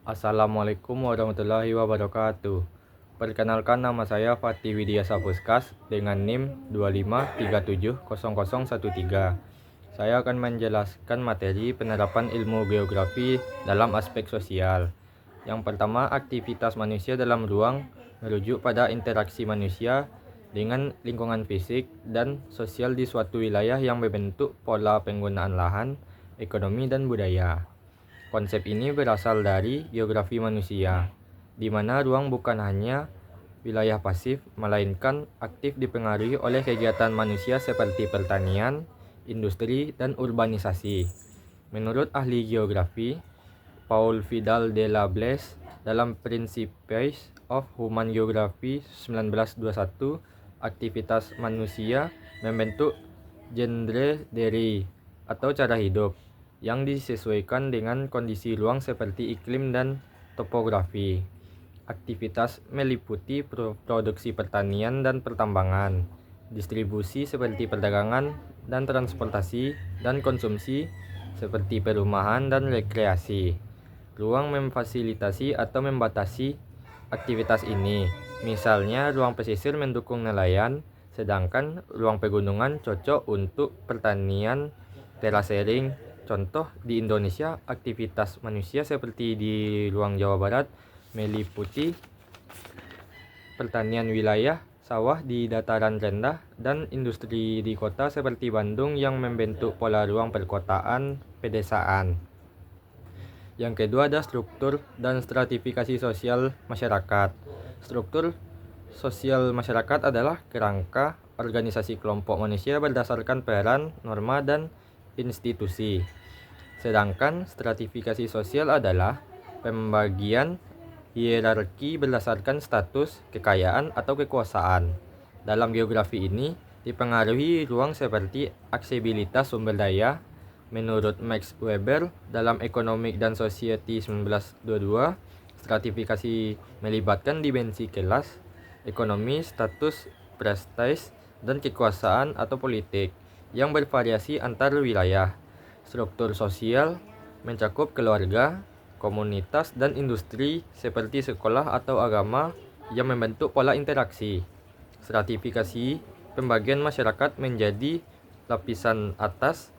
Assalamualaikum warahmatullahi wabarakatuh. Perkenalkan, nama saya Fatih Widya Sapuskas dengan NIM 25370013. Saya akan menjelaskan materi penerapan ilmu geografi dalam aspek sosial. Yang pertama, aktivitas manusia dalam ruang merujuk pada interaksi manusia dengan lingkungan fisik dan sosial di suatu wilayah yang membentuk pola penggunaan lahan, ekonomi, dan budaya. Konsep ini berasal dari geografi manusia, di mana ruang bukan hanya wilayah pasif, melainkan aktif dipengaruhi oleh kegiatan manusia seperti pertanian, industri, dan urbanisasi. Menurut ahli geografi, Paul Vidal de la Blaise, dalam Principes of Human Geography 1921, aktivitas manusia membentuk genre diri atau cara hidup yang disesuaikan dengan kondisi ruang seperti iklim dan topografi. Aktivitas meliputi produksi pertanian dan pertambangan, distribusi seperti perdagangan dan transportasi, dan konsumsi seperti perumahan dan rekreasi. Ruang memfasilitasi atau membatasi aktivitas ini. Misalnya, ruang pesisir mendukung nelayan, sedangkan ruang pegunungan cocok untuk pertanian terasering. Contoh di Indonesia, aktivitas manusia seperti di ruang Jawa Barat meliputi pertanian wilayah, sawah di dataran rendah, dan industri di kota seperti Bandung yang membentuk pola ruang perkotaan pedesaan. Yang kedua ada struktur dan stratifikasi sosial masyarakat. Struktur sosial masyarakat adalah kerangka organisasi kelompok manusia berdasarkan peran, norma, dan institusi. Sedangkan stratifikasi sosial adalah pembagian hierarki berdasarkan status, kekayaan, atau kekuasaan. Dalam geografi ini dipengaruhi ruang seperti aksesibilitas sumber daya. Menurut Max Weber dalam Economic dan Society 1922, stratifikasi melibatkan dimensi kelas, ekonomi, status, prestis, dan kekuasaan atau politik yang bervariasi antar wilayah. Struktur sosial mencakup keluarga, komunitas, dan industri seperti sekolah atau agama yang membentuk pola interaksi. Stratifikasi pembagian masyarakat menjadi lapisan atas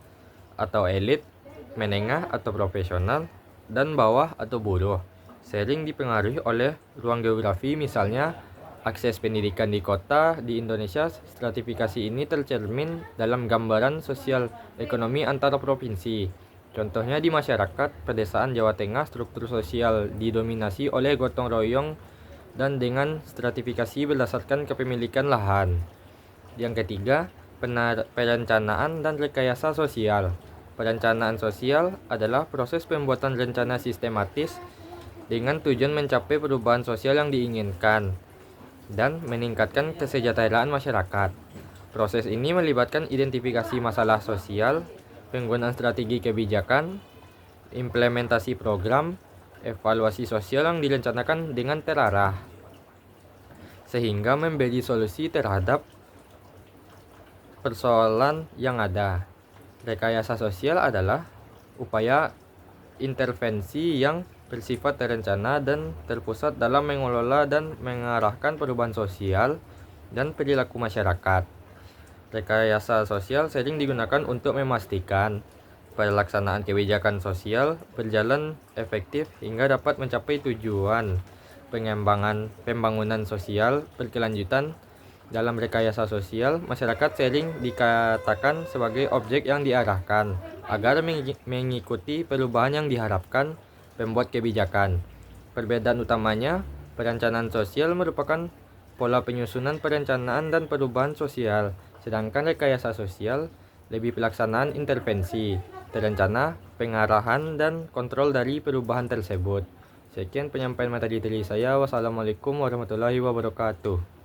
atau elit, menengah atau profesional, dan bawah atau buruh. Sering dipengaruhi oleh ruang geografi, misalnya akses pendidikan di kota. Di Indonesia, stratifikasi ini tercermin dalam gambaran sosial ekonomi antar provinsi. Contohnya di masyarakat pedesaan Jawa Tengah, struktur sosial didominasi oleh gotong royong dan dengan stratifikasi berdasarkan kepemilikan lahan. Yang ketiga, perencanaan dan rekayasa sosial. Perencanaan sosial adalah proses pembuatan rencana sistematis dengan tujuan mencapai perubahan sosial yang diinginkan dan meningkatkan kesejahteraan masyarakat. Proses ini melibatkan identifikasi masalah sosial, penggunaan strategi kebijakan, implementasi program, evaluasi sosial yang direncanakan dengan terarah, sehingga memberi solusi terhadap persoalan yang ada. Rekayasa sosial adalah upaya intervensi yang bersifat terencana dan terpusat dalam mengelola dan mengarahkan perubahan sosial dan perilaku masyarakat. Rekayasa sosial sering digunakan untuk memastikan pelaksanaan kebijakan sosial berjalan efektif hingga dapat mencapai tujuan pembangunan sosial berkelanjutan. Dalam rekayasa sosial, masyarakat sering dikatakan sebagai objek yang diarahkan agar mengikuti perubahan yang diharapkan pembuat kebijakan. Perbedaan utamanya, perencanaan sosial merupakan pola penyusunan perencanaan dan perubahan sosial, sedangkan rekayasa sosial lebih pelaksanaan intervensi, terencana, pengarahan, dan kontrol dari perubahan tersebut. Sekian penyampaian materi dari saya. Wassalamualaikum warahmatullahi wabarakatuh.